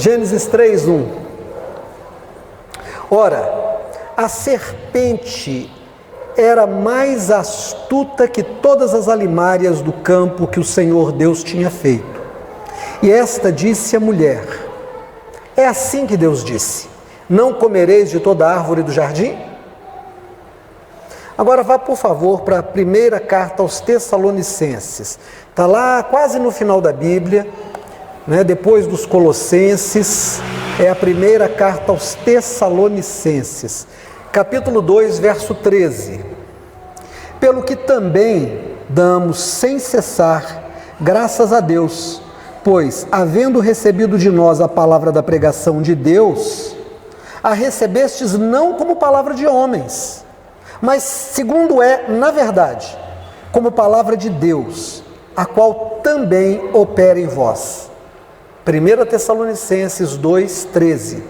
Gênesis 3:1. Ora, a serpente era mais astuta que todas as alimárias do campo que o Senhor Deus tinha feito. E esta disse à mulher: é assim que Deus disse: não comereis de toda árvore do jardim? Agora vá, por favor, para a primeira carta aos Tessalonicenses. Está lá quase no final da Bíblia, né? Depois dos Colossenses, é a primeira carta aos Tessalonicenses. Capítulo 2, verso 13. Pelo que também damos sem cessar graças a Deus, pois, havendo recebido de nós a palavra da pregação de Deus, a recebestes não como palavra de homens, mas segundo é, na verdade, como palavra de Deus, a qual também opera em vós. 1 Tessalonicenses 2, 13.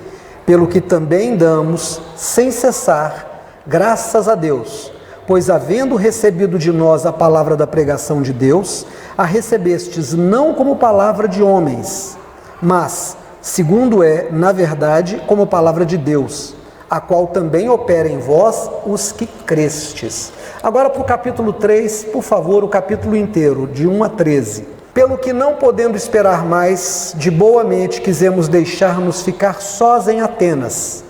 Pelo que também damos, sem cessar, graças a Deus, pois havendo recebido de nós a palavra da pregação de Deus, a recebestes não como palavra de homens, mas, segundo é, na verdade, como palavra de Deus, a qual também opera em vós os que crestes. Agora para o capítulo 3, por favor, o capítulo inteiro, de 1 a 13. Pelo que não podendo esperar mais, de boa mente quisemos deixar-nos ficar sós em Atenas.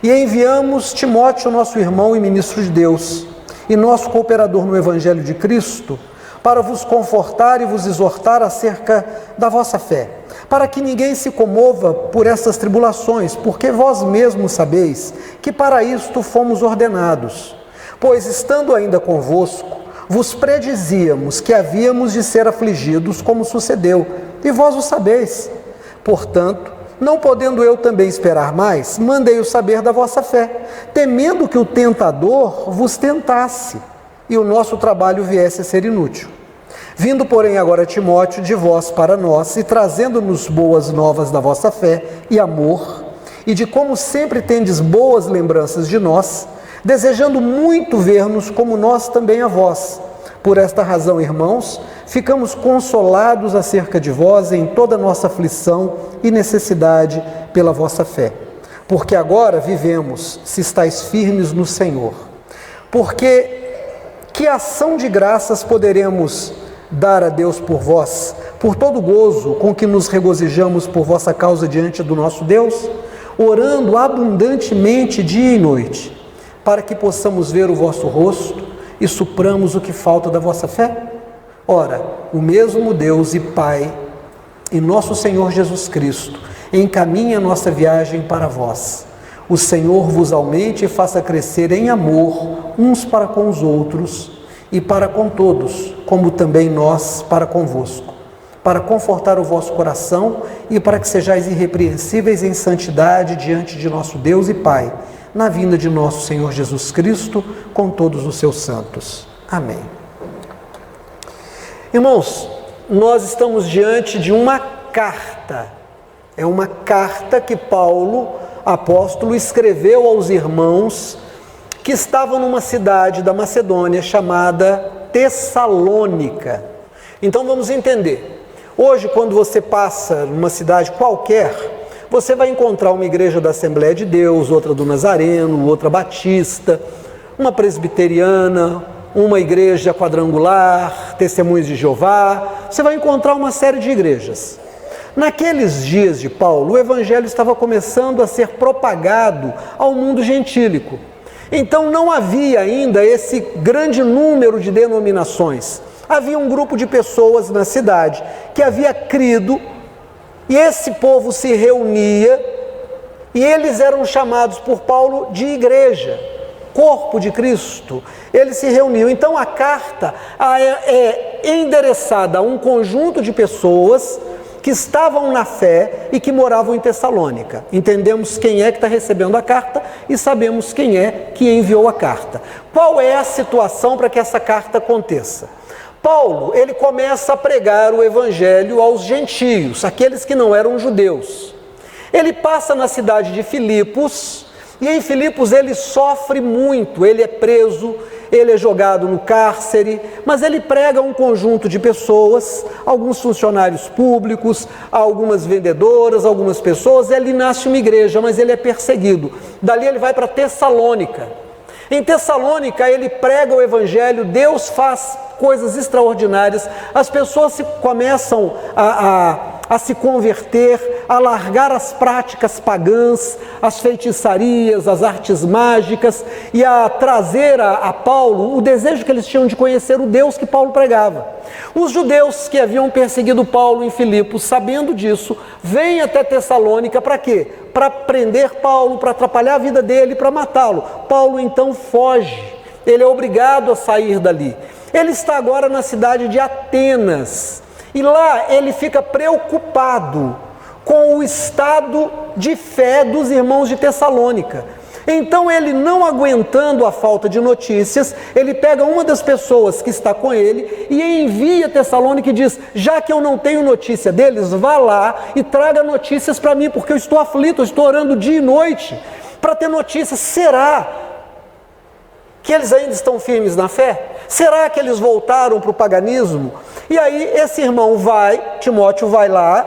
E enviamos Timóteo, nosso irmão e ministro de Deus, e nosso cooperador no Evangelho de Cristo, para vos confortar e vos exortar acerca da vossa fé, para que ninguém se comova por essas tribulações, porque vós mesmos sabeis que para isto fomos ordenados. Pois, estando ainda convosco, vos predizíamos que havíamos de ser afligidos, como sucedeu, e vós o sabeis. Portanto, não podendo eu também esperar mais, mandei-o saber da vossa fé, temendo que o tentador vos tentasse, e o nosso trabalho viesse a ser inútil. Vindo, porém, agora Timóteo de vós para nós, e trazendo-nos boas novas da vossa fé e amor, e de como sempre tendes boas lembranças de nós, desejando muito ver-nos como nós também a vós. Por esta razão, irmãos, ficamos consolados acerca de vós em toda a nossa aflição e necessidade pela vossa fé. Porque agora vivemos, se estáis firmes no Senhor. Porque que ação de graças poderemos dar a Deus por vós, por todo o gozo com que nos regozijamos por vossa causa diante do nosso Deus, orando abundantemente dia e noite, para que possamos ver o vosso rosto e supramos o que falta da vossa fé? Ora, o mesmo Deus e Pai e nosso Senhor Jesus Cristo encaminha a nossa viagem para vós. O Senhor vos aumente e faça crescer em amor uns para com os outros e para com todos, como também nós para convosco, para confortar o vosso coração e para que sejais irrepreensíveis em santidade diante de nosso Deus e Pai, na vinda de nosso Senhor Jesus Cristo, com todos os seus santos. Amém. Irmãos, nós estamos diante de uma carta. É uma carta que Paulo, apóstolo, escreveu aos irmãos que estavam numa cidade da Macedônia chamada Tessalônica. Então vamos entender. Hoje, quando você passa numa cidade qualquer, você vai encontrar uma igreja da Assembleia de Deus, outra do Nazareno, outra batista, uma presbiteriana, uma igreja quadrangular, Testemunhos de Jeová. Você vai encontrar uma série de igrejas. Naqueles dias de Paulo, o evangelho estava começando a ser propagado ao mundo gentílico. Então não havia ainda esse grande número de denominações. Havia um grupo de pessoas na cidade que havia crido, e esse povo se reunia, e eles eram chamados por Paulo de igreja, corpo de Cristo. Eles se reuniam. Então a carta é endereçada a um conjunto de pessoas que estavam na fé e que moravam em Tessalônica. Entendemos quem é que está recebendo a carta e sabemos quem é que enviou a carta. Qual é a situação para que essa carta aconteça? Paulo, ele começa a pregar o evangelho aos gentios, aqueles que não eram judeus. Ele passa na cidade de Filipos, e em Filipos ele sofre muito, ele é preso, ele é jogado no cárcere, mas ele prega a um conjunto de pessoas, alguns funcionários públicos, algumas vendedoras, algumas pessoas, e ali nasce uma igreja, mas ele é perseguido. Dali ele vai para Tessalônica. Em Tessalônica ele prega o evangelho, Deus faz coisas extraordinárias, as pessoas começam a se converter, a largar as práticas pagãs, as feitiçarias, as artes mágicas, e a trazer a Paulo o desejo que eles tinham de conhecer o Deus que Paulo pregava. Os judeus que haviam perseguido Paulo em Filipos, sabendo disso, vêm até Tessalônica para quê? Para prender Paulo, para atrapalhar a vida dele, para matá-lo. Paulo então foge, ele é obrigado a sair dali. Ele está agora na cidade de Atenas, e lá ele fica preocupado com o estado de fé dos irmãos de Tessalônica. Então ele, não aguentando a falta de notícias, ele pega uma das pessoas que está com ele e envia a Tessalônica e diz: já que eu não tenho notícia deles, vá lá e traga notícias para mim, porque eu estou aflito, eu estou orando dia e noite para ter notícias. Será que eles ainda estão firmes na fé? Será que eles voltaram para o paganismo? E aí esse irmão vai, Timóteo vai lá,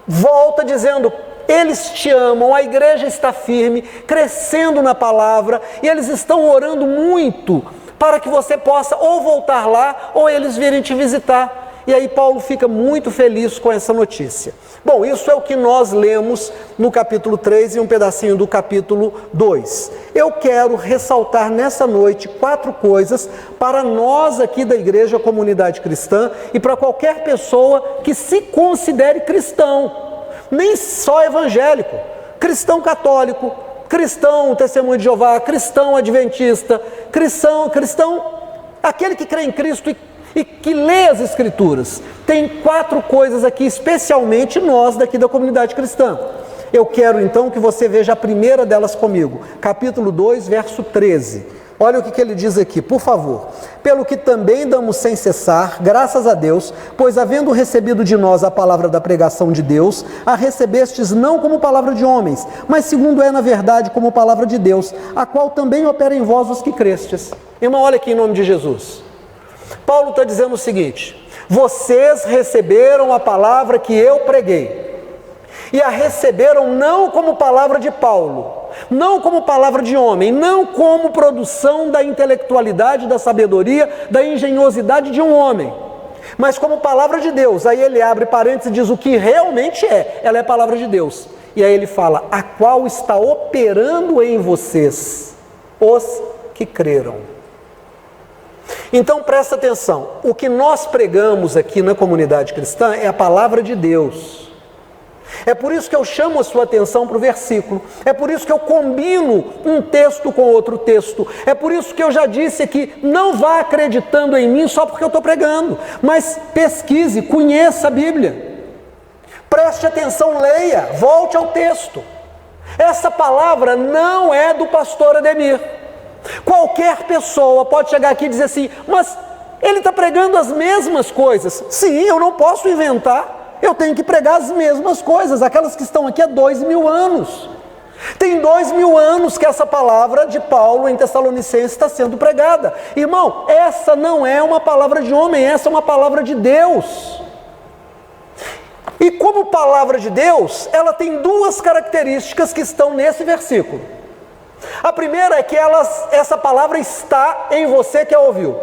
volta dizendo: eles te amam, a igreja está firme, crescendo na palavra, e eles estão orando muito para que você possa ou voltar lá, ou eles virem te visitar. E aí Paulo fica muito feliz com essa notícia. Bom, isso é o que nós lemos no capítulo 3 e um pedacinho do capítulo 2. Eu quero ressaltar nessa noite 4 coisas para nós aqui da Igreja Comunidade Cristã e para qualquer pessoa que se considere cristão, nem só evangélico, cristão católico, cristão testemunho de Jeová, cristão adventista, cristão, aquele que crê em Cristo e que lê as Escrituras. Tem 4 coisas aqui, especialmente nós daqui da comunidade cristã. Eu quero então que você veja a primeira delas comigo, capítulo 2, verso 13. Olha o que ele diz aqui, por favor. Pelo que também damos sem cessar, graças a Deus, pois havendo recebido de nós a palavra da pregação de Deus, a recebestes não como palavra de homens, mas segundo é na verdade como palavra de Deus, a qual também opera em vós os que crestes. Irmão, olha aqui em nome de Jesus. Paulo está dizendo o seguinte: vocês receberam a palavra que eu preguei, e a receberam não como palavra de Paulo, não como palavra de homem, não como produção da intelectualidade, da sabedoria, da engenhosidade de um homem, mas como palavra de Deus. Aí ele abre parênteses e diz o que realmente é, ela é palavra de Deus. E aí ele fala: a qual está operando em vocês os que creram. Então presta atenção, o que nós pregamos aqui na comunidade cristã é a palavra de Deus. É por isso que eu chamo a sua atenção para o versículo, é por isso que eu combino um texto com outro texto, é por isso que eu já disse aqui: não vá acreditando em mim só porque eu estou pregando, mas pesquise, conheça a Bíblia, preste atenção, leia, volte ao texto. Essa palavra não é do pastor Ademir. Qualquer pessoa pode chegar aqui e dizer assim: mas ele está pregando as mesmas coisas. Sim, eu não posso inventar, eu tenho que pregar as mesmas coisas, aquelas que estão aqui há 2000 anos. Tem 2000 anos que essa palavra de Paulo em Tessalonicenses está sendo pregada. Irmão, essa não é uma palavra de homem, essa é uma palavra de Deus. E como palavra de Deus, ela tem 2 características que estão nesse versículo. A primeira é que essa palavra está em você que a ouviu.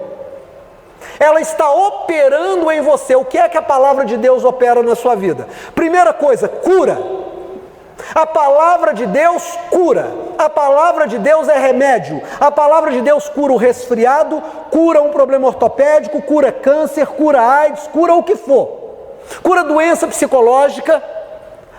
Ela está operando em você. O que é que a palavra de Deus opera na sua vida? Primeira coisa, cura. A palavra de Deus cura. A palavra de Deus é remédio. A palavra de Deus cura o resfriado, cura um problema ortopédico, cura câncer, cura AIDS, cura o que for. Cura doença psicológica.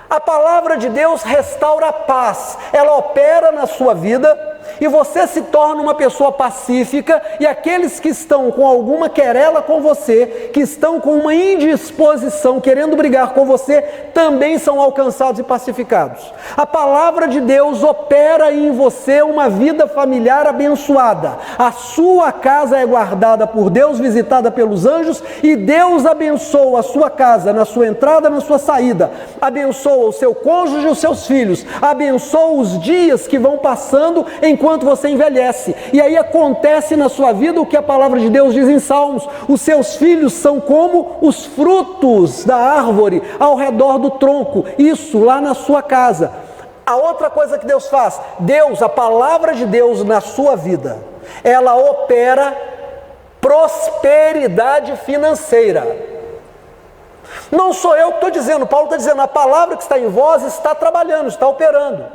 A palavra de Deus restaura a paz, ela opera na sua vida e você se torna uma pessoa pacífica, e aqueles que estão com alguma querela com você, que estão com uma indisposição, querendo brigar com você, também são alcançados e pacificados. A palavra de Deus opera em você uma vida familiar abençoada. A sua casa é guardada por Deus, visitada pelos anjos, e Deus abençoa a sua casa, na sua entrada, na sua saída. Abençoa o seu cônjuge e os seus filhos. Abençoa os dias que vão passando enquanto enquanto você envelhece. E aí acontece na sua vida o que a palavra de Deus diz em Salmos: os seus filhos são como os frutos da árvore ao redor do tronco, isso lá na sua casa. A outra coisa que Deus faz, Deus, a palavra de Deus na sua vida, ela opera prosperidade financeira. Não sou eu que estou dizendo, Paulo está dizendo, a palavra que está em vós está trabalhando, está operando.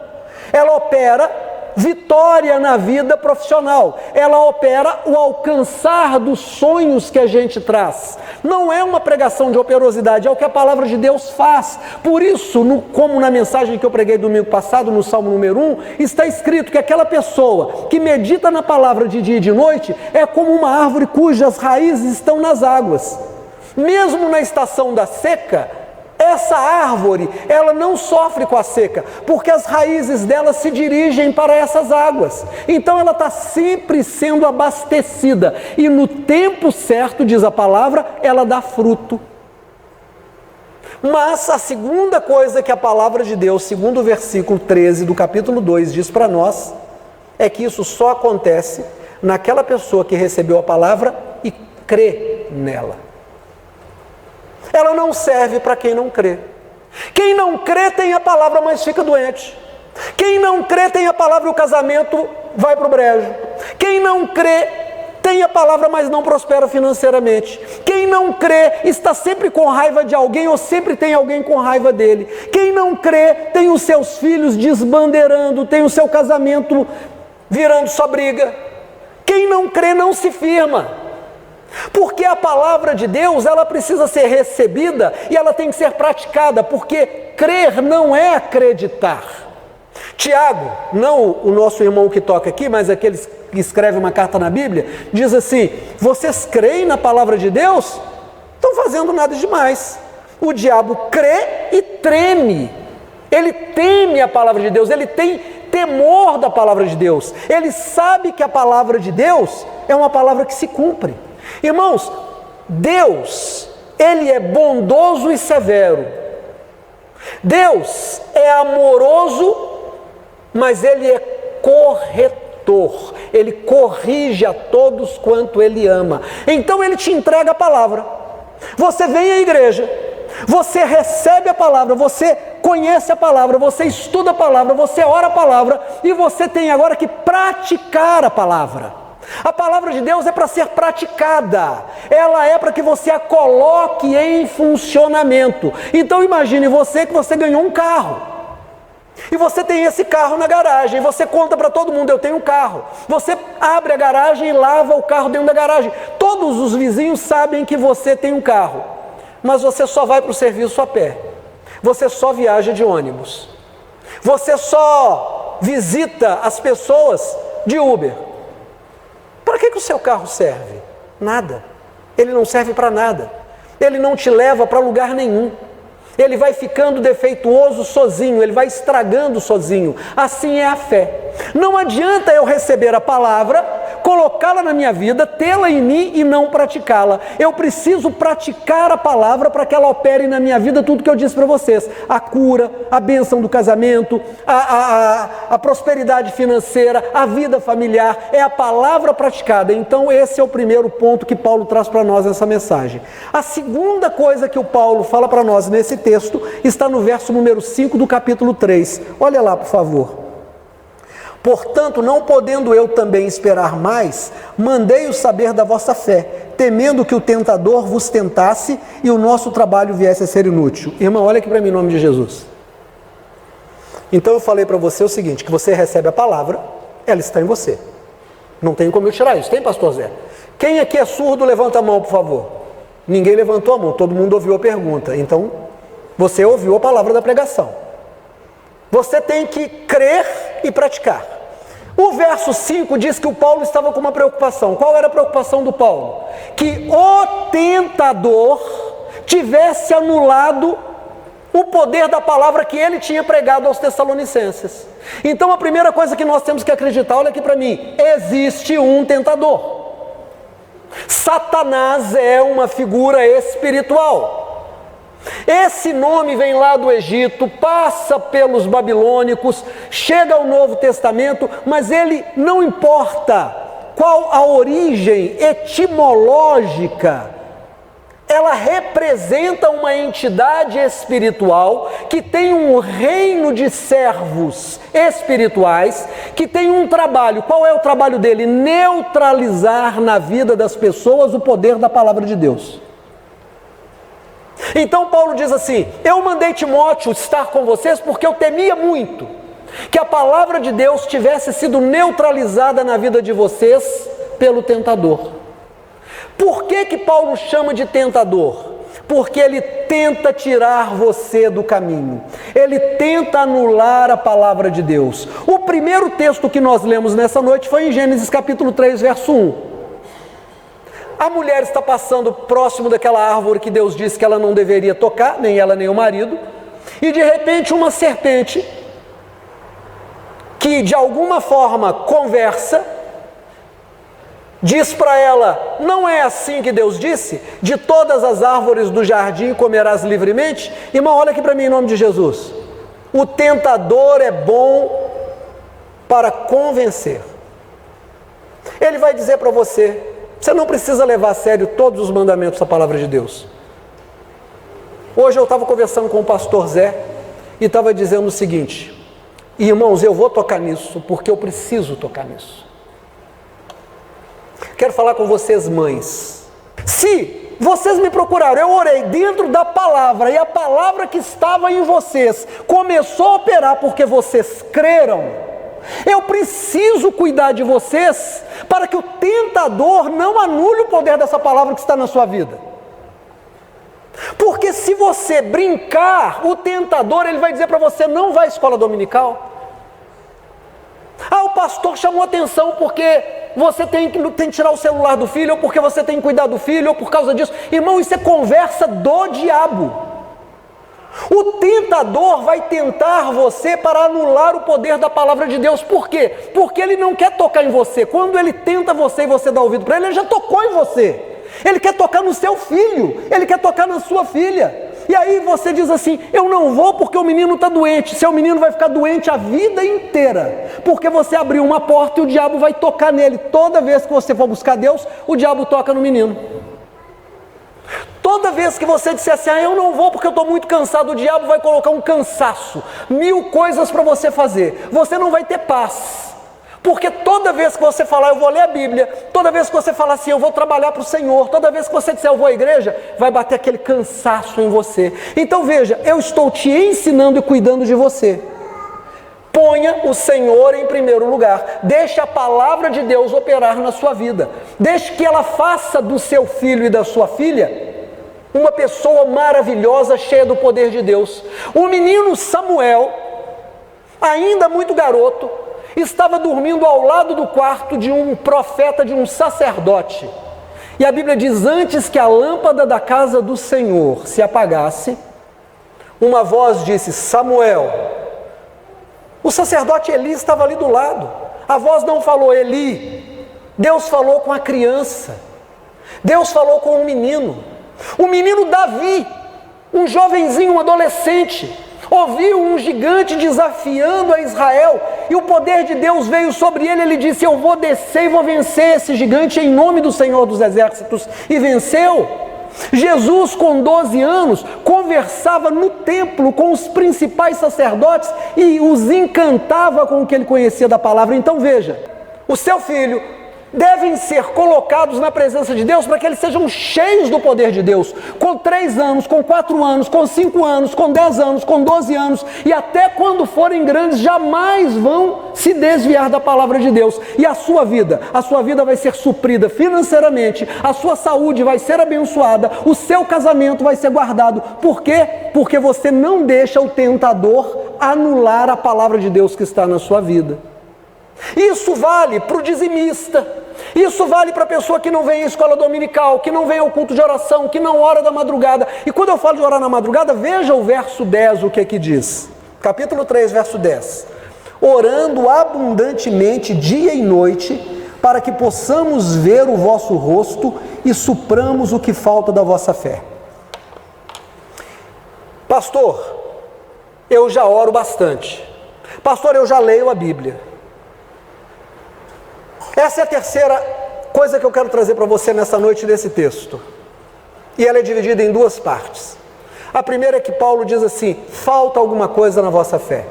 Ela opera vitória na vida profissional, ela opera o alcançar dos sonhos que a gente traz. Não é uma pregação de operosidade, é o que a palavra de Deus faz. Por isso, como na mensagem que eu preguei domingo passado, no Salmo número 1, está escrito que aquela pessoa que medita na palavra de dia e de noite é como uma árvore cujas raízes estão nas águas. Mesmo na estação da seca, essa árvore, ela não sofre com a seca, porque as raízes dela se dirigem para essas águas. Então ela está sempre sendo abastecida, e no tempo certo, diz a palavra, ela dá fruto. Mas a segunda coisa que a palavra de Deus, segundo o versículo 13 do capítulo 2, diz para nós, é que isso só acontece naquela pessoa que recebeu a palavra e crê nela. Ela não serve para quem não crê. Quem não crê tem a palavra, mas fica doente. Quem não crê tem a palavra e o casamento vai para o brejo. Quem não crê tem a palavra, mas não prospera financeiramente. Quem não crê está sempre com raiva de alguém ou sempre tem alguém com raiva dele. Quem não crê tem os seus filhos desbandeirando, tem o seu casamento virando só briga. Quem não crê não se firma. Porque a palavra de Deus, ela precisa ser recebida e ela tem que ser praticada, porque crer não é acreditar. Tiago, não o nosso irmão que toca aqui, mas aquele que escreve uma carta na Bíblia, diz assim: vocês creem na palavra de Deus? Estão fazendo nada demais. O diabo crê e treme. Ele teme a palavra de Deus, ele tem temor da palavra de Deus. Ele sabe que a palavra de Deus é uma palavra que se cumpre. Irmãos, Deus, Ele é bondoso e severo. Deus é amoroso, mas Ele é corretor. Ele corrige a todos quanto Ele ama. Então Ele te entrega a palavra. Você vem à igreja, você recebe a palavra, você conhece a palavra, você estuda a palavra, você ora a palavra e você tem agora que praticar a palavra. A palavra de Deus é para ser praticada, ela é para que você a coloque em funcionamento. Então imagine que você ganhou um carro, e você tem esse carro na garagem, e você conta para todo mundo: eu tenho um carro. Você abre a garagem e lava o carro dentro da garagem. Todos os vizinhos sabem que você tem um carro, mas você só vai para o serviço a pé, você só viaja de ônibus, você só visita as pessoas de Uber. Para que o seu carro serve? Nada. Ele não serve para nada. Ele não te leva para lugar nenhum. Ele vai ficando defeituoso sozinho, ele vai estragando sozinho. Assim é a fé. Não adianta eu receber a palavra, colocá-la na minha vida, tê-la em mim e não praticá-la. Eu preciso praticar a palavra para que ela opere na minha vida tudo que eu disse para vocês: a cura, a bênção do casamento, a prosperidade financeira, a vida familiar. É a palavra praticada. Então esse é o primeiro ponto que Paulo traz para nós nessa mensagem. A segunda coisa que o Paulo fala para nós nesse texto está no verso número 5 do capítulo 3. Olha lá, por favor. Portanto, não podendo eu também esperar mais, mandei-o saber da vossa fé, temendo que o tentador vos tentasse e o nosso trabalho viesse a ser inútil. Irmão, olha aqui para mim em nome de Jesus. Então eu falei para você o seguinte, que você recebe a palavra, ela está em você. Não tem como eu tirar isso, tem, pastor Zé? Quem aqui é surdo, levanta a mão, por favor. Ninguém levantou a mão, todo mundo ouviu a pergunta. Então, você ouviu a palavra da pregação. Você tem que crer e praticar. O verso 5 diz que o Paulo estava com uma preocupação. Qual era a preocupação do Paulo? Que o tentador tivesse anulado o poder da palavra que ele tinha pregado aos Tessalonicenses. Então a primeira coisa que nós temos que acreditar, olha aqui para mim, existe um tentador. Satanás é uma figura espiritual. Esse nome vem lá do Egito, passa pelos babilônicos, chega ao Novo Testamento, mas ele não importa qual a origem etimológica, ela representa uma entidade espiritual que tem um reino de servos espirituais, que tem um trabalho. Qual é o trabalho dele? Neutralizar na vida das pessoas o poder da palavra de Deus. Então Paulo diz assim: eu mandei Timóteo estar com vocês porque eu temia muito que a palavra de Deus tivesse sido neutralizada na vida de vocês pelo tentador. Por que Paulo chama de tentador? Porque ele tenta tirar você do caminho, ele tenta anular a palavra de Deus. O primeiro texto que nós lemos nessa noite foi em Gênesis capítulo 3, verso 1. A mulher está passando próximo daquela árvore que Deus disse que ela não deveria tocar, nem ela nem o marido, e de repente uma serpente, que de alguma forma conversa, diz para ela: não é assim que Deus disse? De todas as árvores do jardim comerás livremente? Irmão, olha aqui para mim em nome de Jesus. O tentador é bom para convencer. Ele vai dizer para você: você não precisa levar a sério todos os mandamentos da palavra de Deus. Hoje eu estava conversando com o pastor Zé e estava dizendo o seguinte: irmãos, eu vou tocar nisso porque eu preciso tocar nisso. Quero falar com vocês, mães. Se vocês me procuraram, eu orei dentro da palavra, e a palavra que estava em vocês começou a operar porque vocês creram, eu preciso cuidar de vocês para que o tentador não anule o poder dessa palavra que está na sua vida. Porque se você brincar, o tentador ele vai dizer para você: não vai à escola dominical. Ah, o pastor chamou atenção porque você tem que tirar o celular do filho, ou porque você tem que cuidar do filho, ou por causa disso. Irmão, isso é conversa do diabo. O tentador vai tentar você para anular o poder da palavra de Deus. Por quê? Porque ele não quer tocar em você. Quando ele tenta você e você dá ouvido para ele, ele já tocou em você. Ele quer tocar no seu filho, ele quer tocar na sua filha. E aí você diz assim: eu não vou porque o menino está doente. Seu menino vai ficar doente a vida inteira, porque você abriu uma porta e o diabo vai tocar nele. Toda vez que você for buscar Deus, o diabo toca no menino. Toda vez que você disser assim: ah, eu não vou porque eu estou muito cansado, o diabo vai colocar um cansaço, 1000 coisas para você fazer. Você não vai ter paz. Porque toda vez que você falar: eu vou ler a Bíblia, toda vez que você falar assim: eu vou trabalhar para o Senhor, toda vez que você disser: eu vou à igreja, vai bater aquele cansaço em você. Então veja, eu estou te ensinando e cuidando de você. Ponha o Senhor em primeiro lugar. Deixe a palavra de Deus operar na sua vida. Deixe que ela faça do seu filho e da sua filha uma pessoa maravilhosa, cheia do poder de Deus. O menino Samuel, ainda muito garoto, estava dormindo ao lado do quarto de um profeta, de um sacerdote. E a Bíblia diz: antes que a lâmpada da casa do Senhor se apagasse, uma voz disse: Samuel. O sacerdote Eli estava ali do lado. A voz não falou Eli. Deus falou com a criança. Deus falou com o menino. O menino Davi, um jovenzinho, um adolescente, ouviu um gigante desafiando a Israel, e o poder de Deus veio sobre ele. Ele disse: eu vou descer e vou vencer esse gigante em nome do Senhor dos Exércitos, e venceu. Jesus, com 12 anos, conversava no templo com os principais sacerdotes e os encantava com o que ele conhecia da palavra. Então veja, o seu filho devem ser colocados na presença de Deus para que eles sejam cheios do poder de Deus, com 3 anos, com 4 anos, com 5 anos, com 10 anos, com 12 anos, e até quando forem grandes, jamais vão se desviar da palavra de Deus. E a sua vida vai ser suprida financeiramente, a sua saúde vai ser abençoada, o seu casamento vai ser guardado. Por quê? Porque você não deixa o tentador anular a palavra de Deus que está na sua vida. Isso vale para o dizimista, isso vale para a pessoa que não vem à escola dominical, que não vem ao culto de oração, que não ora da madrugada. E quando eu falo de orar na madrugada, veja o verso 10, o que aqui diz. Capítulo 3, verso 10. Orando abundantemente dia e noite, para que possamos ver o vosso rosto e supramos o que falta da vossa fé. pastor, eu já oro bastante. Pastor, eu já leio a Bíblia. Essa é a terceira coisa que eu quero trazer para você nessa noite desse texto. E ela é dividida em duas partes. A primeira é que Paulo diz assim: falta alguma coisa na vossa fé.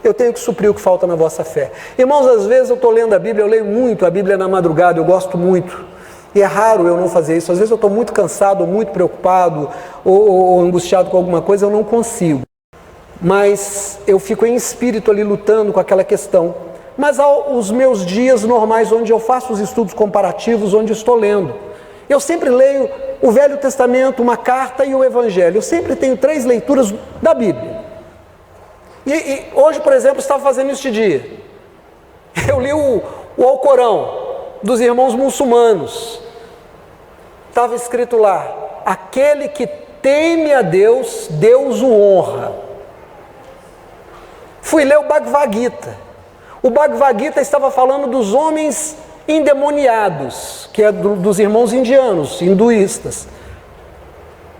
Eu tenho que suprir o que falta na vossa fé. Irmãos, às vezes eu estou lendo a Bíblia, eu leio muito a Bíblia na madrugada, eu gosto muito. E é raro eu não fazer isso. Às vezes eu estou muito cansado, ou muito preocupado, ou angustiado com alguma coisa, eu não consigo. Mas eu fico em espírito ali lutando com aquela questão. Mas há os meus dias normais, onde eu faço os estudos comparativos, onde estou lendo. Eu sempre leio o Velho Testamento, uma carta e o Evangelho. Eu sempre tenho 3 leituras da Bíblia. E hoje, por exemplo, estava fazendo este dia. Eu li o Alcorão dos irmãos muçulmanos. Estava escrito lá: aquele que teme a Deus, Deus o honra. Fui ler o Bhagavad Gita. O Bhagavad Gita estava falando dos homens endemoniados, que é dos irmãos indianos, hinduístas,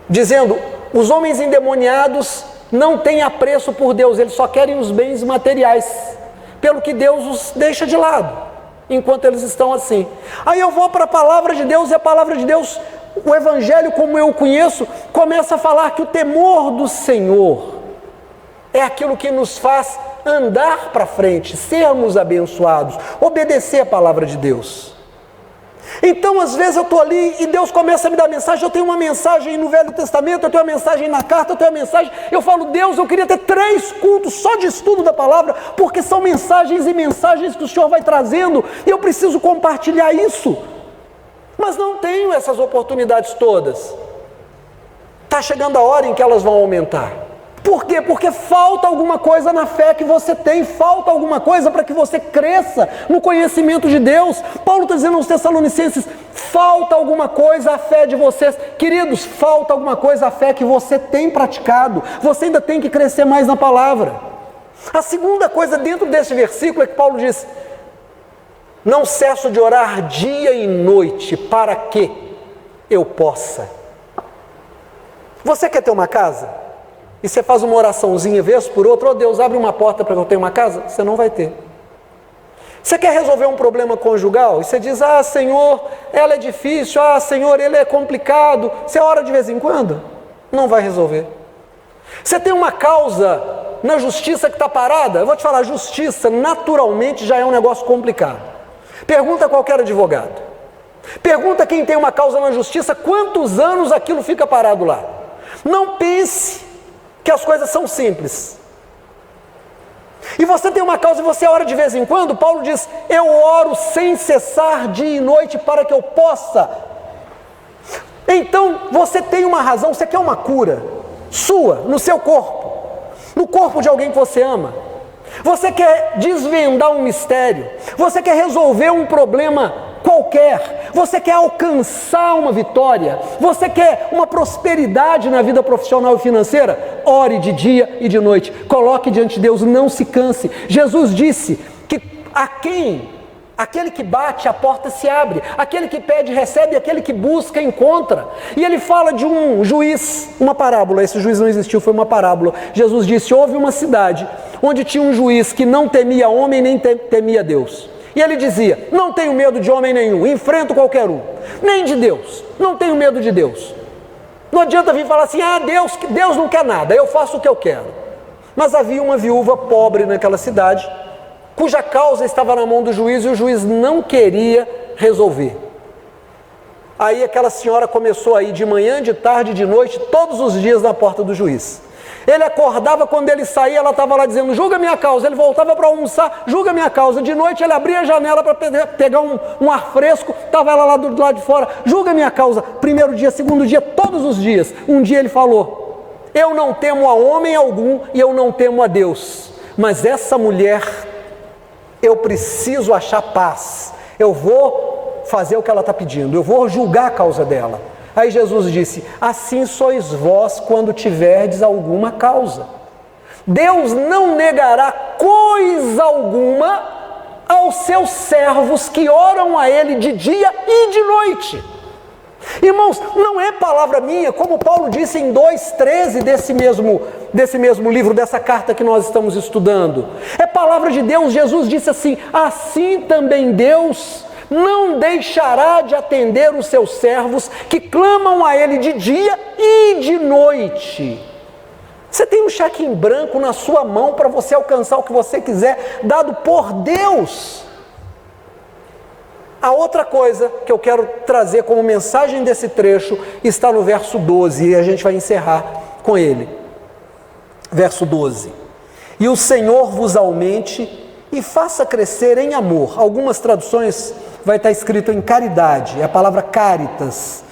dizendo: os homens endemoniados não têm apreço por Deus, eles só querem os bens materiais, pelo que Deus os deixa de lado, enquanto eles estão assim. Aí eu vou para a palavra de Deus, e a palavra de Deus, o Evangelho como eu o conheço, começa a falar que o temor do Senhor é aquilo que nos faz andar para frente, sermos abençoados, obedecer a palavra de Deus. Então, às vezes eu estou ali e Deus começa a me dar mensagem. Eu tenho uma mensagem no Velho Testamento, eu tenho uma mensagem na carta, eu tenho uma mensagem. Eu falo: Deus, eu queria ter 3 cultos só de estudo da palavra, porque são mensagens e mensagens que o Senhor vai trazendo, e eu preciso compartilhar isso. Mas não tenho essas oportunidades todas. Está chegando a hora em que elas vão aumentar. Por quê? Porque falta alguma coisa na fé que você tem, falta alguma coisa para que você cresça no conhecimento de Deus. Paulo está dizendo aos Tessalonicenses: falta alguma coisa à fé de vocês. Queridos, falta alguma coisa à fé que você tem praticado. Você ainda tem que crescer mais na palavra. A segunda coisa dentro desse versículo é que Paulo diz: não cesso de orar dia e noite para que eu possa. Você quer ter uma casa? E você faz uma oraçãozinha vez por outra: oh Deus, abre uma porta para que eu tenha uma casa? Você não vai ter. Você quer resolver um problema conjugal? E você diz: ah Senhor, ela é difícil, ah Senhor, ele é complicado. Você ora de vez em quando? Não vai resolver. Você tem uma causa na justiça que está parada? Eu vou te falar, justiça naturalmente já é um negócio complicado. Pergunta a qualquer advogado. Pergunta quem tem uma causa na justiça, quantos anos aquilo fica parado lá. Não pense que as coisas são simples. E você tem uma causa e você ora de vez em quando. Paulo diz: eu oro sem cessar dia e noite para que eu possa. Então você tem uma razão, você quer uma cura sua, no seu corpo, no corpo de alguém que você ama. Você quer desvendar um mistério, você quer resolver um problema qualquer, você quer alcançar uma vitória, você quer uma prosperidade na vida profissional e financeira. Ore de dia e de noite, coloque diante de Deus, não se canse. Jesus disse que aquele que bate, a porta se abre, aquele que pede recebe, aquele que busca encontra. E ele fala de um juiz, uma parábola. Esse juiz não existiu, foi uma parábola. Jesus disse: houve uma cidade onde tinha um juiz que não temia homem nem temia Deus. E ele dizia: não tenho medo de homem nenhum, enfrento qualquer um, nem de Deus, não tenho medo de Deus. Não adianta vir falar assim: ah, Deus não quer nada, eu faço o que eu quero. Mas havia uma viúva pobre naquela cidade, cuja causa estava na mão do juiz, e o juiz não queria resolver. Aí aquela senhora começou a ir de manhã, de tarde, de noite, todos os dias na porta do juiz. Ele acordava, quando ele saía, ela estava lá dizendo: julga minha causa. Ele voltava para almoçar: julga minha causa. De noite ele abria a janela para pegar um ar fresco, estava ela lá do lado de fora: julga minha causa. Primeiro dia, segundo dia, todos os dias. Um dia ele falou: eu não temo a homem algum e eu não temo a Deus, mas essa mulher, eu preciso achar paz, eu vou fazer o que ela está pedindo, eu vou julgar a causa dela. Aí Jesus disse: assim sois vós quando tiverdes alguma causa. Deus não negará coisa alguma aos seus servos que oram a Ele de dia e de noite. Irmãos, não é palavra minha, como Paulo disse em 2,13 desse mesmo livro, dessa carta que nós estamos estudando. É palavra de Deus. Jesus disse assim: assim também Deus não deixará de atender os seus servos que clamam a Ele de dia e de noite. Você tem um cheque em branco na sua mão para você alcançar o que você quiser, dado por Deus. A outra coisa que eu quero trazer como mensagem desse trecho está no verso 12, e a gente vai encerrar com ele. Verso 12: e o Senhor vos aumente e faça crescer em amor. Algumas traduções vai estar escrito em caridade, é a palavra caritas,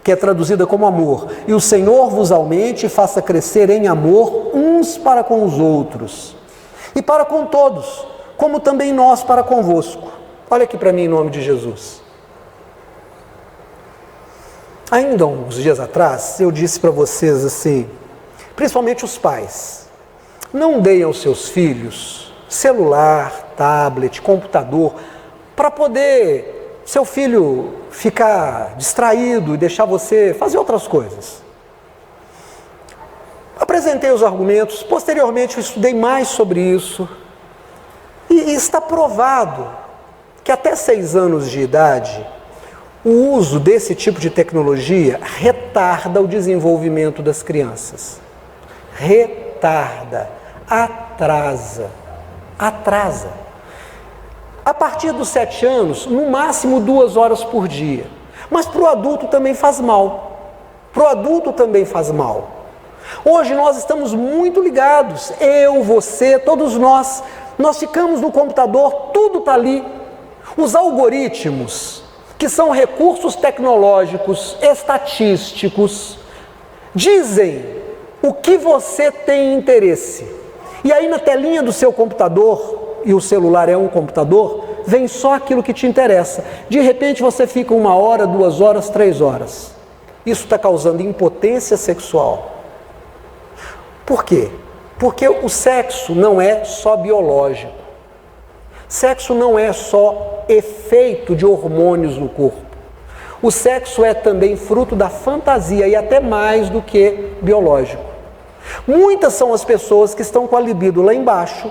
que é traduzida como amor. E o Senhor vos aumente e faça crescer em amor uns para com os outros, e para com todos, como também nós para convosco. Olha aqui para mim em nome de Jesus. Ainda uns dias atrás, eu disse para vocês assim, principalmente os pais, não deem aos seus filhos celular, tablet, computador, para poder seu filho ficar distraído e deixar você fazer outras coisas. Apresentei os argumentos, posteriormente eu estudei mais sobre isso, e está provado que até 6 anos de idade, o uso desse tipo de tecnologia retarda o desenvolvimento das crianças. Retarda, atrasa. A partir dos 7 anos, no máximo 2 horas por dia. Mas para o adulto também faz mal. Hoje nós estamos muito ligados, eu, você, todos nós ficamos no computador, tudo está ali. Os algoritmos, que são recursos tecnológicos, estatísticos, dizem o que você tem interesse. E aí na telinha do seu computador, e o celular é um computador, vem só aquilo que te interessa. De repente você fica 1 hora, 2 horas, 3 horas. Isso está causando impotência sexual. Por quê? Porque o sexo não é só biológico. Sexo não é só efeito de hormônios no corpo. O sexo é também fruto da fantasia e até mais do que biológico. Muitas são as pessoas que estão com a libido lá embaixo,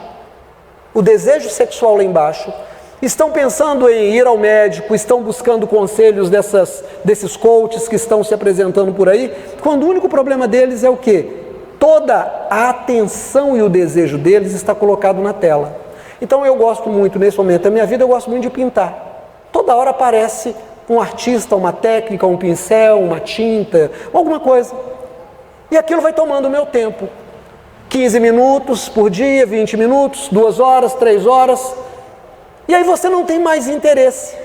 o desejo sexual lá embaixo, estão pensando em ir ao médico, estão buscando conselhos desses coaches que estão se apresentando por aí, quando o único problema deles é o quê? Toda a atenção e o desejo deles está colocado na tela. Então eu gosto muito, nesse momento da minha vida, eu gosto muito de pintar. Toda hora aparece um artista, uma técnica, um pincel, uma tinta, alguma coisa. E aquilo vai tomando o meu tempo. 15 minutos por dia, 20 minutos, 2 horas, 3 horas. E aí você não tem mais interesse.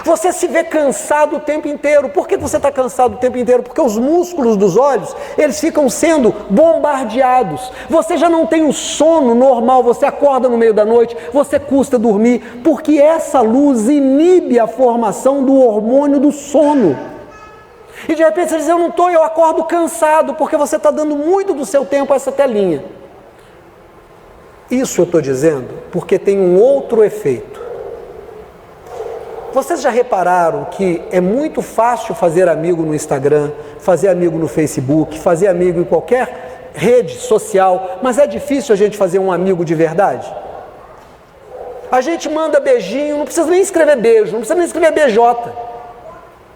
Você se vê cansado o tempo inteiro. Por que você está cansado o tempo inteiro? Porque os músculos dos olhos, eles ficam sendo bombardeados. Você já não tem o sono normal, você acorda no meio da noite, você custa dormir, porque essa luz inibe a formação do hormônio do sono. E de repente você diz, eu acordo cansado, porque você está dando muito do seu tempo a essa telinha. Isso eu estou dizendo porque tem um outro efeito. Vocês já repararam que é muito fácil fazer amigo no Instagram, fazer amigo no Facebook, fazer amigo em qualquer rede social, mas é difícil a gente fazer um amigo de verdade? A gente manda beijinho, não precisa nem escrever beijo, não precisa nem escrever beijota.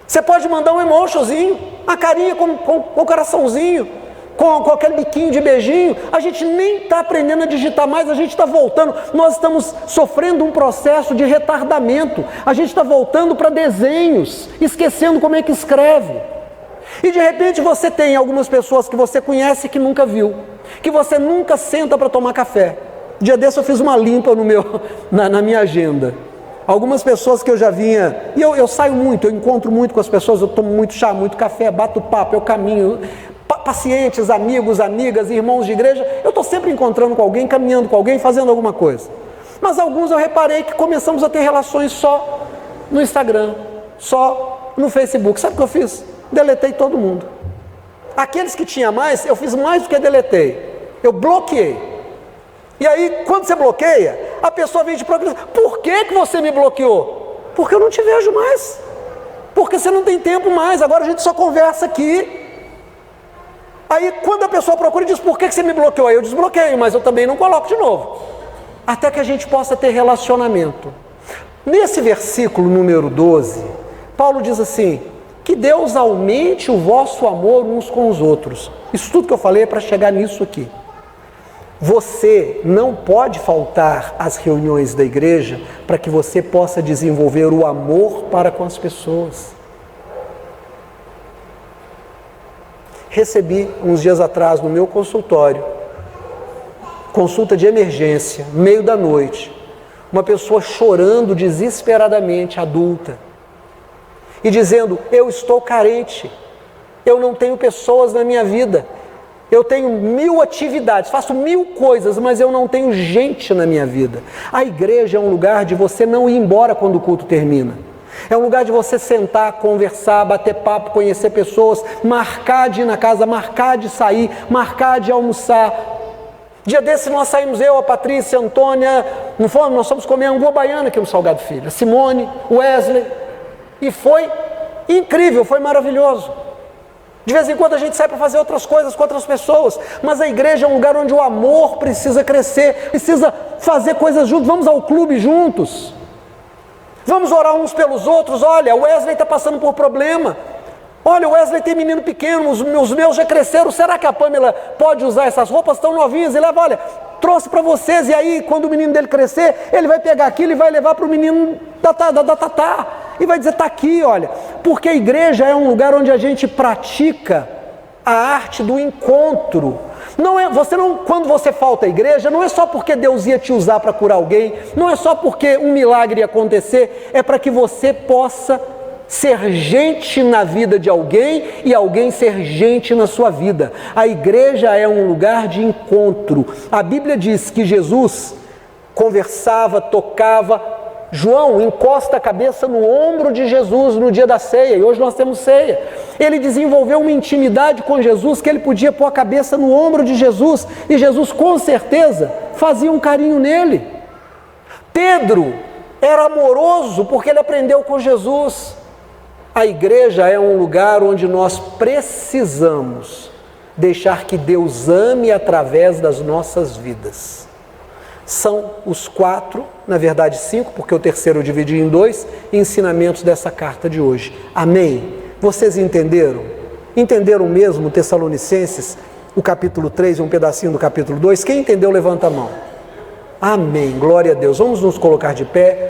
Você pode mandar um emotionzinho, a carinha com o coraçãozinho, com aquele biquinho de beijinho. A gente nem está aprendendo a digitar mais, a gente está voltando. Nós estamos sofrendo um processo de retardamento. A gente está voltando para desenhos, esquecendo como é que escreve. E de repente você tem algumas pessoas que você conhece que nunca viu, que você nunca senta para tomar café. Dia desse eu fiz uma limpa na minha agenda. Algumas pessoas que eu já vinha, e eu saio muito, eu encontro muito com as pessoas, eu tomo muito chá, muito café, bato papo, eu caminho. Pacientes, amigos, amigas, irmãos de igreja, eu estou sempre encontrando com alguém, caminhando com alguém, fazendo alguma coisa. Mas alguns eu reparei que começamos a ter relações só no Instagram, só no Facebook. Sabe o que eu fiz? Deletei todo mundo. Aqueles que tinha mais, eu fiz mais do que deletei. Eu bloqueei. E aí, quando você bloqueia, a pessoa vem te procurar. Por que você me bloqueou? Porque eu não te vejo mais. Porque você não tem tempo mais, agora a gente só conversa aqui. Aí quando a pessoa procura e diz, por que você me bloqueou? Aí eu desbloqueio, mas eu também não coloco de novo. Até que a gente possa ter relacionamento. Nesse versículo número 12, Paulo diz assim, que Deus aumente o vosso amor uns com os outros. Isso tudo que eu falei é para chegar nisso aqui. Você não pode faltar às reuniões da igreja para que você possa desenvolver o amor para com as pessoas. Recebi uns dias atrás no meu consultório, consulta de emergência, meio da noite, uma pessoa chorando desesperadamente, adulta, e dizendo, eu estou carente, eu não tenho pessoas na minha vida, eu tenho 1000 atividades, faço 1000 coisas, mas eu não tenho gente na minha vida. A igreja é um lugar de você não ir embora quando o culto termina. É um lugar de você sentar, conversar, bater papo, conhecer pessoas, marcar de ir na casa, marcar de sair, marcar de almoçar. Dia desse nós saímos, eu, a Patrícia, a Antônia, não fomos? Nós fomos comer angu baiana aqui no Salgado Filho, a Simone, o Wesley, e foi incrível, foi maravilhoso. De vez em quando a gente sai para fazer outras coisas com outras pessoas, mas a igreja é um lugar onde o amor precisa crescer, precisa fazer coisas juntos, vamos ao clube juntos, vamos orar uns pelos outros. Olha, o Wesley está passando por problema, olha, o Wesley tem menino pequeno, os meus já cresceram, será que a Pamela pode usar essas roupas tão novinhas? E leva, olha, trouxe para vocês, e aí quando o menino dele crescer, ele vai pegar aquilo e vai levar para o menino da Tatá, e vai dizer, está aqui, olha, porque a igreja é um lugar onde a gente pratica a arte do encontro. Não é, quando você falta à igreja, não é só porque Deus ia te usar para curar alguém, não é só porque um milagre ia acontecer, é para que você possa ser gente na vida de alguém e alguém ser gente na sua vida. A igreja é um lugar de encontro. A Bíblia diz que Jesus conversava, tocava. João encosta a cabeça no ombro de Jesus no dia da ceia, e hoje nós temos ceia. Ele desenvolveu uma intimidade com Jesus, que ele podia pôr a cabeça no ombro de Jesus, e Jesus com certeza fazia um carinho nele. Pedro era amoroso porque ele aprendeu com Jesus. A igreja é um lugar onde nós precisamos deixar que Deus ame através das nossas vidas. São os 4, na verdade 5, porque o terceiro eu dividi em 2, ensinamentos dessa carta de hoje. Amém? Vocês entenderam? Entenderam mesmo Tessalonicenses, o capítulo 3 e um pedacinho do capítulo 2? Quem entendeu, levanta a mão. Amém, glória a Deus. Vamos nos colocar de pé.